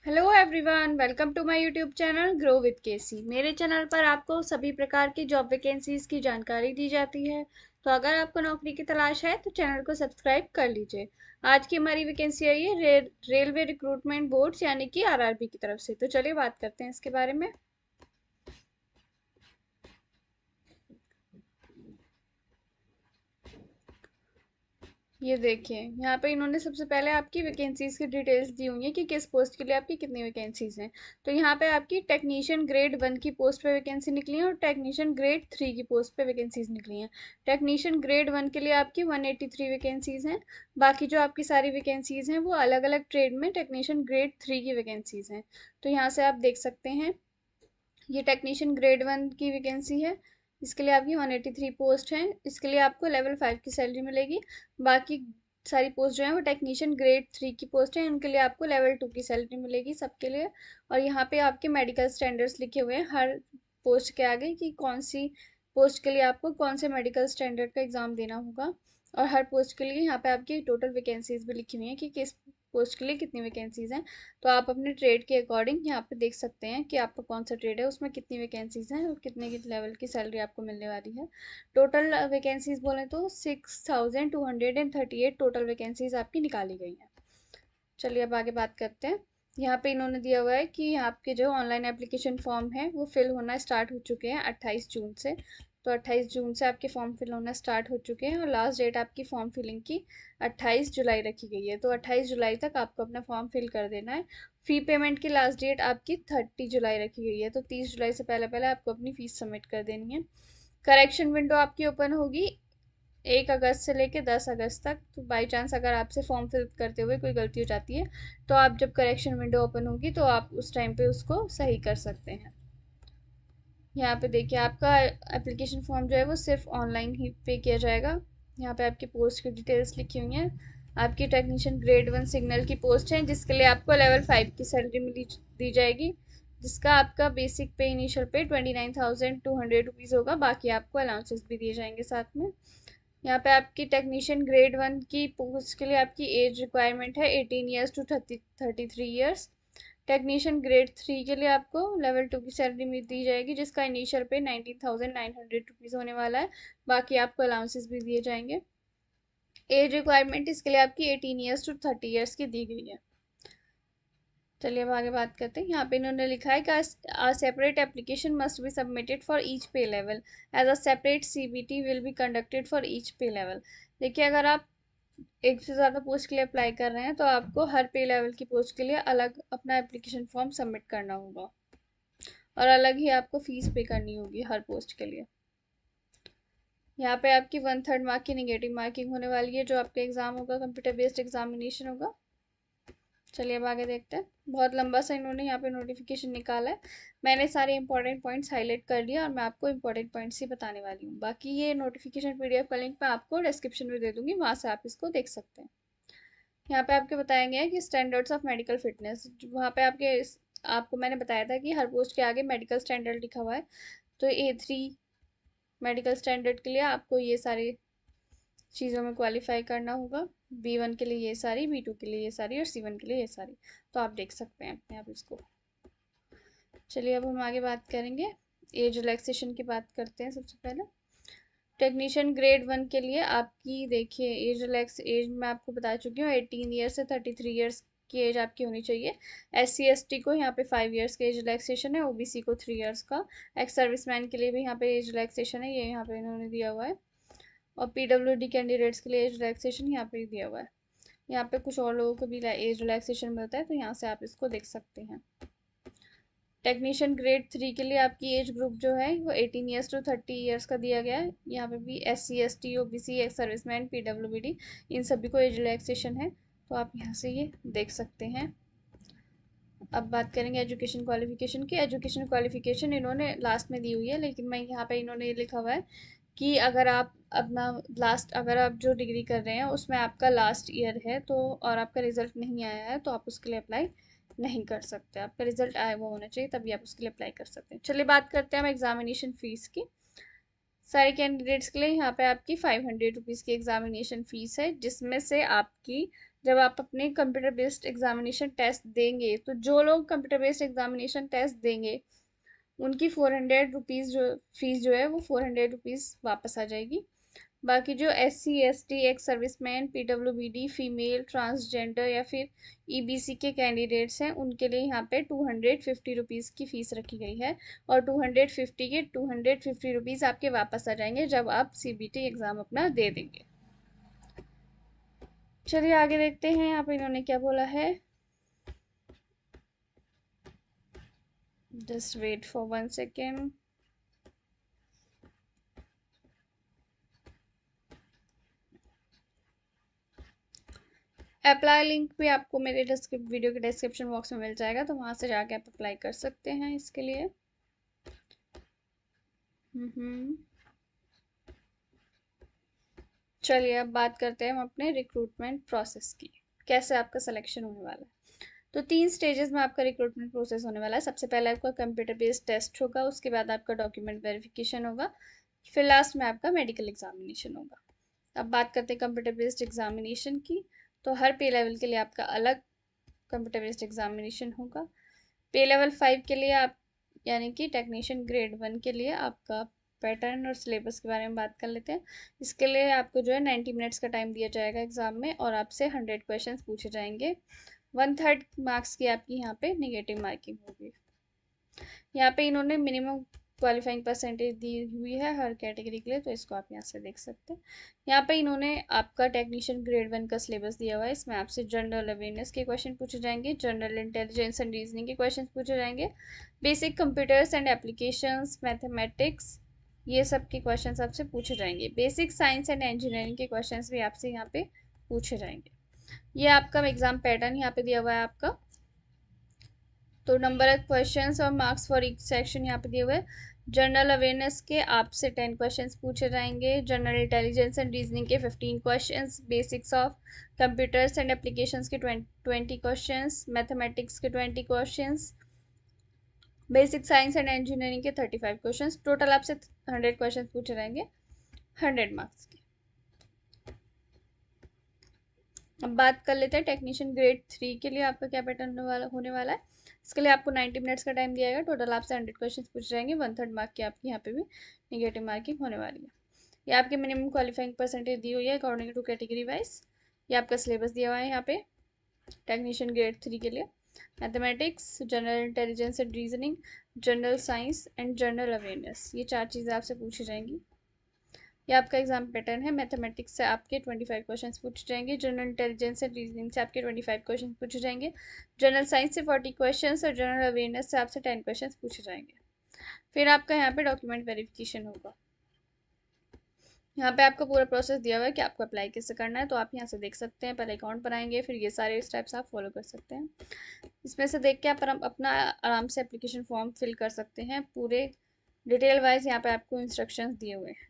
Hello everyone, welcome to my YouTube channel grow with KC. मेरे channel पर आपको सभी प्रकार की जॉब वैकेंसीज की जानकारी दी जाती है। तो अगर आपको नौकरी की तलाश है तो चैनल को सब्सक्राइब कर लीजिए। आज की हमारी वैकेंसी आई है रेलवे रिक्रूटमेंट बोर्ड यानी कि आरआरबी की तरफ से। तो चलिए बात करते हैं इसके बारे में। ये देखिए, यहाँ पे इन्होंने सबसे पहले आपकी वैकेंसीज की डिटेल्स दी हुई है कि किस पोस्ट के लिए आपकी कितनी वैकेंसीज हैं। तो यहाँ पे आपकी टेक्नीशियन ग्रेड 1 की पोस्ट पे वैकेंसी निकली है और टेक्नीशियन ग्रेड 3 की पोस्ट पे वैकेंसीज निकली हैं। टेक्नीशियन ग्रेड 1 के लिए आपकी 183 वैकेंसीज हैं। बाकी जो आपकी सारी वैकेंसीज हैं वो अलग अलग ट्रेड में टेक्नीशियन ग्रेड 3 की वैकेंसीज हैं। तो यहाँ से आप देख सकते हैं, ये टेक्नीशियन ग्रेड 1 की वैकेंसी है। इसके लिए आपकी 183 पोस्ट हैं। इसके लिए आपको लेवल 5 की सैलरी मिलेगी। बाकी सारी पोस्ट जो है वो टेक्नीशियन ग्रेड 3 की पोस्ट है, उनके लिए आपको लेवल 2 की सैलरी मिलेगी सबके लिए। और यहाँ पे आपके मेडिकल स्टैंडर्ड्स लिखे हुए हैं हर पोस्ट के आगे कि कौन सी पोस्ट के लिए आपको कौन से मेडिकल स्टैंडर्ड का एग्ज़ाम देना होगा। और हर पोस्ट के लिए यहाँ पे आपकी टोटल वैकेंसीज भी लिखी हुई हैं कि किस पोस्ट के लिए कितनी वैकेंसीज हैं। तो आप अपने ट्रेड के अकॉर्डिंग यहाँ पे देख सकते हैं कि आपका कौन सा ट्रेड है, उसमें कितनी वैकेंसीज हैं और कितने की लेवल की सैलरी आपको मिलने वाली है। टोटल वैकेंसीज बोले तो 6238 टोटल वैकेंसीज आपकी निकाली गई हैं। चलिए अब आगे बात करते हैं। यहाँ पे इन्होंने दिया हुआ है कि आपके जो ऑनलाइन एप्लीकेशन फॉर्म है वो फिल होना स्टार्ट हो चुके हैं 28 जून से। तो 28 जून से आपके फॉर्म फिल होना स्टार्ट हो चुके हैं और लास्ट डेट आपकी फॉर्म फिलिंग की 28 जुलाई रखी गई है। तो 28 जुलाई तक आपको अपना फॉर्म फिल कर देना है। फ़ी पेमेंट की लास्ट डेट आपकी 30 जुलाई रखी गई है। तो 30 जुलाई से पहले पहले आपको अपनी फ़ीस सबमिट कर देनी है। करेक्शन विंडो आपकी ओपन होगी 1 अगस्त से लेकर 10 अगस्त तक। तो बाई चांस अगर आपसे फॉर्म फिल करते हुए कोई गलती हो जाती है तो आप जब करेक्शन विंडो ओपन होगी तो आप उस टाइम पे उसको सही कर सकते हैं। यहाँ पे देखिए, आपका एप्लीकेशन फॉर्म जो है वो सिर्फ ऑनलाइन ही पे किया जाएगा। यहाँ पे आपकी पोस्ट की डिटेल्स लिखी हुई हैं। आपकी टेक्नीशियन ग्रेड 1 सिग्नल की पोस्ट है जिसके लिए आपको लेवल 5 की सैलरी मिली दी जाएगी, जिसका आपका बेसिक पे इनिशियल पे 29,200 होगा। बाकी आपको अलाउंसेस भी दिए जाएंगे साथ में। यहाँ पे आपकी टेक्नीशियन ग्रेड 1 की पोस्ट के लिए आपकी एज रिक्वायरमेंट है 18 years to 33 years. Technician grade 3 के लिए आपको लेवल 2 की सैलरी दी जाएगी जिसका इनिशियल पे 19,900 होने वाला है। बाकी आपको अलाउंसेस भी दिए जाएंगे। एज रिक्वायरमेंट इसके लिए आपकी 18 ईयर्स टू 30 ईयर्स की दी गई है। चलिए अब आगे बात करते हैं। यहाँ पे इन्होंने लिखा है कि separate application must be submitted for each pay level as a separate CBT will be conducted for each pay level. देखिए, अगर आप एक से ज़्यादा पोस्ट के लिए अप्लाई कर रहे हैं तो आपको हर पे लेवल की पोस्ट के लिए अलग अपना एप्लीकेशन फॉर्म सबमिट करना होगा और अलग ही आपको फीस पे करनी होगी हर पोस्ट के लिए। यहाँ पे आपकी 1/3 मार्क की निगेटिव मार्किंग होने वाली है जो आपका एग्जाम होगा, कंप्यूटर बेस्ड एग्जामिनेशन होगा। चलिए अब आगे देखते हैं। बहुत लंबा सा इन्होंने यहाँ पे नोटिफिकेशन निकाला है। मैंने सारे इंपॉर्टेंट पॉइंट्स हाईलाइट कर लिया और मैं आपको इंपॉर्टेंट पॉइंट्स ही बताने वाली हूँ। बाकी ये नोटिफिकेशन पीडीएफ का लिंक मैं आपको डिस्क्रिप्शन में दे दूंगी, वहाँ से आप इसको देख सकते हैं। यहाँ पे आपके बताया गया है कि स्टैंडर्ड्स ऑफ मेडिकल फिटनेस, वहाँ पे आपको मैंने बताया था कि हर पोस्ट के आगे मेडिकल स्टैंडर्ड लिखा हुआ है। तो A3 मेडिकल स्टैंडर्ड के लिए आपको ये सारी चीज़ों में क्वालिफाई करना होगा। B1 के लिए ये सारी, B2 के लिए ये सारी और C1 के लिए ये सारी। तो आप देख सकते हैं अपने आप इसको। चलिए अब हम आगे बात करेंगे, एज रिलैक्सेशन की बात करते हैं सबसे पहले। टेक्नीशियन ग्रेड 1 के लिए आपकी देखिए एज मैं आपको बता चुकी हूँ 18 ईयर्स से 33 ईयर्स की एज आपकी होनी चाहिए। SC ST को यहाँ पे 5 ईयर्स का एज रिलैक्सेशन है, OBC को 3 ईयर्स का। एक्स सर्विसमैन के लिए भी यहाँ पे एज रिलैक्सेशन है, ये यहाँ पे इन्होंने दिया हुआ है। और PWD कैंडिडेट्स के लिए एज रिलैक्सेशन यहाँ पे दिया हुआ है। यहाँ पे कुछ और लोगों को भी एज रिलैक्सेशन मिलता है, तो यहाँ से आप इसको देख सकते हैं। टेक्नीशियन ग्रेड 3 के लिए आपकी एज ग्रुप जो है वो 18 ईयर्स टू 30 ईयर्स का दिया गया है। यहाँ पे भी SC ST OBC ex serviceman PWD इन सभी को एज रिलैक्सेशन है, तो आप यहाँ से ये देख सकते हैं। अब बात करेंगे एजुकेशन क्वालिफिकेशन की। एजुकेशन क्वालिफिकेशन इन्होंने लास्ट में दी हुई है, लेकिन मैं यहाँ पे इन्होंने ये लिखा हुआ है कि अगर आप अपना अगर आप जो डिग्री कर रहे हैं उसमें आपका लास्ट ईयर है तो और आपका रिजल्ट नहीं आया है तो आप उसके लिए अप्लाई नहीं कर सकते। आपका रिजल्ट आया हुआ होना चाहिए तभी आप उसके लिए अप्लाई कर सकते हैं। चलिए बात करते हैं हम एग्जामिनेशन फीस की। सारे कैंडिडेट्स के लिए यहाँ पे आपकी 500 रुपीज़ की एग्जामिनेशन फीस है, जिसमें से आपकी जब आप अपने कंप्यूटर बेस्ड एग्जामिनेशन टेस्ट देंगे, तो जो लोग कंप्यूटर बेस्ड एग्जामिनेशन टेस्ट देंगे उनकी 400 रुपीज़ जो फीस जो है वो 400 रुपीज़ वापस आ जाएगी। बाकी जो SC ST ex serviceman, PWBD, female, transgender या फिर EBC के कैंडिडेट्स हैं, उनके लिए यहाँ पे 250 रुपीज़ की फ़ीस रखी गई है। और 250 रुपीज़ आपके वापस आ जाएंगे जब आप CBT एग्ज़ाम अपना दे देंगे। चलिए आगे देखते हैं यहाँ पे इन्होंने क्या बोला है। Just wait for 1 second. Apply link भी आपको मेरे वीडियो के डिस्क्रिप्शन बॉक्स में मिल जाएगा, तो वहां से जाके आप अप्लाई कर सकते हैं इसके लिए। चलिए अब बात करते हैं हम अपने रिक्रूटमेंट प्रोसेस की, कैसे आपका सिलेक्शन होने वाला है। तो 3 स्टेजेस में आपका रिक्रूटमेंट प्रोसेस होने वाला है। सबसे पहले आपका कंप्यूटर बेस्ड टेस्ट होगा, उसके बाद आपका डॉक्यूमेंट वेरिफिकेशन होगा, फिर लास्ट में आपका मेडिकल एग्जामिनेशन होगा। अब बात करते हैं कंप्यूटर बेस्ड एग्जामिनेशन की। तो हर पे लेवल के लिए आपका अलग कंप्यूटर बेस्ड एग्जामिनेशन होगा। पे लेवल 5 के लिए आप यानी कि टेक्नीशियन ग्रेड 1 के लिए आपका पैटर्न और सिलेबस के बारे में बात कर लेते हैं। इसके लिए आपको जो है 90 मिनट्स का टाइम दिया जाएगा एग्जाम में, और आपसे 100 क्वेश्चंस पूछे जाएंगे। 1/3 मार्क्स की आपकी यहाँ पे नेगेटिव मार्किंग होगी। यहाँ पे इन्होंने मिनिमम क्वालिफाइंग परसेंटेज दी हुई है हर कैटेगरी के लिए, तो इसको आप यहाँ से देख सकते हैं। यहाँ पे इन्होंने आपका टेक्नीशियन ग्रेड 1 का सिलेबस दिया हुआ है। इसमें आपसे जनरल अवेयरनेस के क्वेश्चन पूछे जाएंगे, जनरल इंटेलिजेंस एंड रीजनिंग के क्वेश्चन पूछे जाएंगे, basic computers and applications, mathematics, ये सब के क्वेश्चन आपसे पूछे जाएंगे। बेसिक साइंस एंड इंजीनियरिंग के क्वेश्चन भी आपसे यहाँ पे पूछे जाएंगे। ये आपका एग्जाम पैटर्न यहाँ पे दिया हुआ है आपका। तो नंबर ऑफ क्वेश्चंस और मार्क्स फॉर ईच सेक्शन यहाँ पे दिए हुए हैं। जनरल अवेयरनेस के आपसे 10 क्वेश्चंस पूछे जाएंगे, जनरल इंटेलिजेंस एंड रीजनिंग के 15 questions, basics of computers and applications के 20 क्वेश्चंस, मैथमेटिक्स के 20 questions, basic science and engineering के 35 क्वेश्चंस। टोटल आपसे 100 क्वेश्चंस पूछे जाएंगे 100 मार्क्स के। अब बात कर लेते हैं टेक्नीशियन ग्रेड 3 के लिए आपका क्या पैटर्न होने वाला है। इसके लिए आपको 90 मिनट्स का टाइम दिया जाएगा। टोटल आपसे 100 क्वेश्चंस पूछे जाएंगे, 1/3 मार्क की आपकी यहाँ पे भी निगेटिव मार्किंग होने वाली है। ये आपके मिनिमम क्वालिफाइंग परसेंटेज दी हुई है अकॉर्डिंग टू कैटेगरी वाइज। ये आपका सिलेबस दिया हुआ है यहाँ पे टेक्नीशियन ग्रेड 3 के लिए। Mathematics, general intelligence and reasoning, general science and general awareness, ये 4 चीज़ें आपसे पूछी जाएंगी। ये आपका एग्जाम पैटर्न है। मैथमेटिक्स से आपके 25 क्वेश्चंस पूछे जाएंगे, जनरल इंटेलिजेंस एंड रीजनिंग से आपके 25 क्वेश्चंस पूछे जाएंगे, जनरल साइंस से 40 क्वेश्चंस और जनरल अवेयरनेस से आपसे 10 क्वेश्चंस पूछे जाएंगे। फिर आपका यहाँ पे डॉक्यूमेंट वेरिफिकेशन होगा। यहाँ पे आपका पूरा प्रोसेस दिया हुआ है कि आपको अप्लाई कैसे करना है, तो आप यहाँ से देख सकते हैं। पहले अकाउंट बनाएंगे, फिर ये सारे स्टेप्स आप फॉलो कर सकते हैं। इसमें से देख के आप अपना आराम से एप्लीकेशन फॉर्म फिल कर सकते हैं। पूरे डिटेल वाइज यहाँ पे आपको इंस्ट्रक्शंस दिए हुए हैं।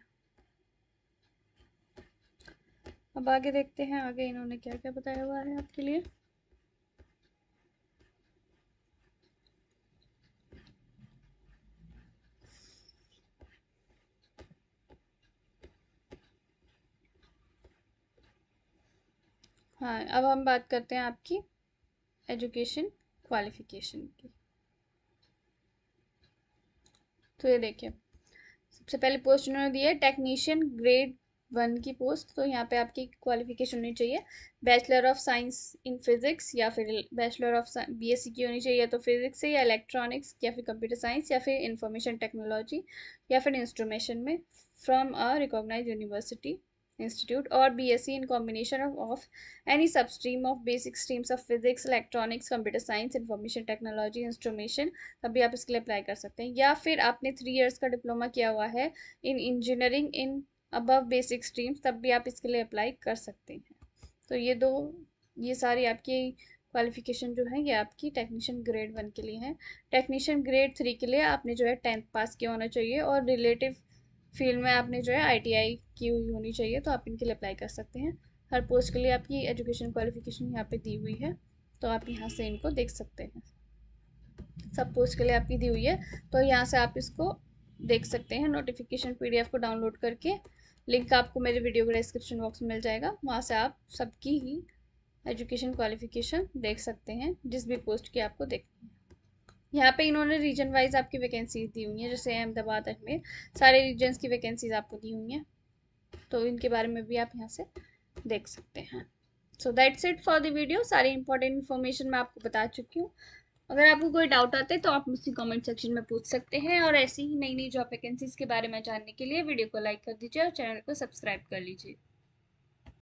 अब आगे देखते हैं आगे इन्होंने क्या क्या बताया हुआ है आपके लिए। हाँ, अब हम बात करते हैं आपकी एजुकेशन क्वालिफिकेशन की। तो ये देखिए, सबसे पहले पोस्ट उन्होंने दी है टेक्नीशियन ग्रेड 1 की पोस्ट। तो यहाँ पे आपकी क्वालिफिकेशन होनी चाहिए bachelor of science in physics, या फिर बैचलर ऑफ BSc की होनी चाहिए, तो फिजिक्स से, या इलेक्ट्रॉनिक्स, या फिर कंप्यूटर साइंस, या फिर इंफॉर्मेशन टेक्नोलॉजी, या फिर इंस्ट्रूमेशन में from a recognise university institute, और BSc in combination of any substream of basic streams of physics, electronics, computer science, information technology, instrumentation, तभी आप इसके लिए अप्लाई कर सकते हैं। या फिर आपने 3 इयर्स का डिप्लोमा किया हुआ है इन engineering in above basic streams, तब भी आप इसके लिए अप्लाई कर सकते हैं। तो ये सारी आपकी क्वालिफिकेशन जो है ये आपकी टेक्नीशियन ग्रेड 1 के लिए है। टेक्नीशियन ग्रेड 3 के लिए आपने जो है 10th पास किया होना चाहिए, और रिलेटिव फील्ड में आपने जो है ITI की हुई होनी चाहिए, तो आप इनके लिए अप्लाई कर सकते हैं। हर पोस्ट के लिए आपकी एजुकेशन क्वालिफिकेशन यहाँ पे दी हुई है, तो आप यहाँ से इनको देख सकते हैं। सब पोस्ट के लिए आपकी दी हुई है, तो यहाँ से आप इसको देख सकते हैं। नोटिफिकेशन PDF को डाउनलोड करके लिंक आपको मेरे वीडियो के डिस्क्रिप्शन बॉक्स में मिल जाएगा, वहाँ से आप सबकी ही एजुकेशन क्वालिफिकेशन देख सकते हैं जिस भी पोस्ट की आपको देखनी है। यहाँ पे इन्होंने रीजन वाइज आपकी वैकेंसीज दी हुई हैं, जैसे अहमदाबाद, अजमेर, सारे रीजन्स की वैकेंसीज आपको दी हुई हैं, तो इनके बारे में भी आप यहाँ से देख सकते हैं। So that's it for the video. सारी इंपॉर्टेंट इन्फॉर्मेशन मैं आपको बता चुकी हूँ। अगर आपको कोई डाउट आते हैं तो आप मुझसे कमेंट सेक्शन में पूछ सकते हैं, और ऐसी ही नई नई जॉब वैकेंसीज के बारे में जानने के लिए वीडियो को लाइक कर दीजिए और चैनल को सब्सक्राइब कर लीजिए।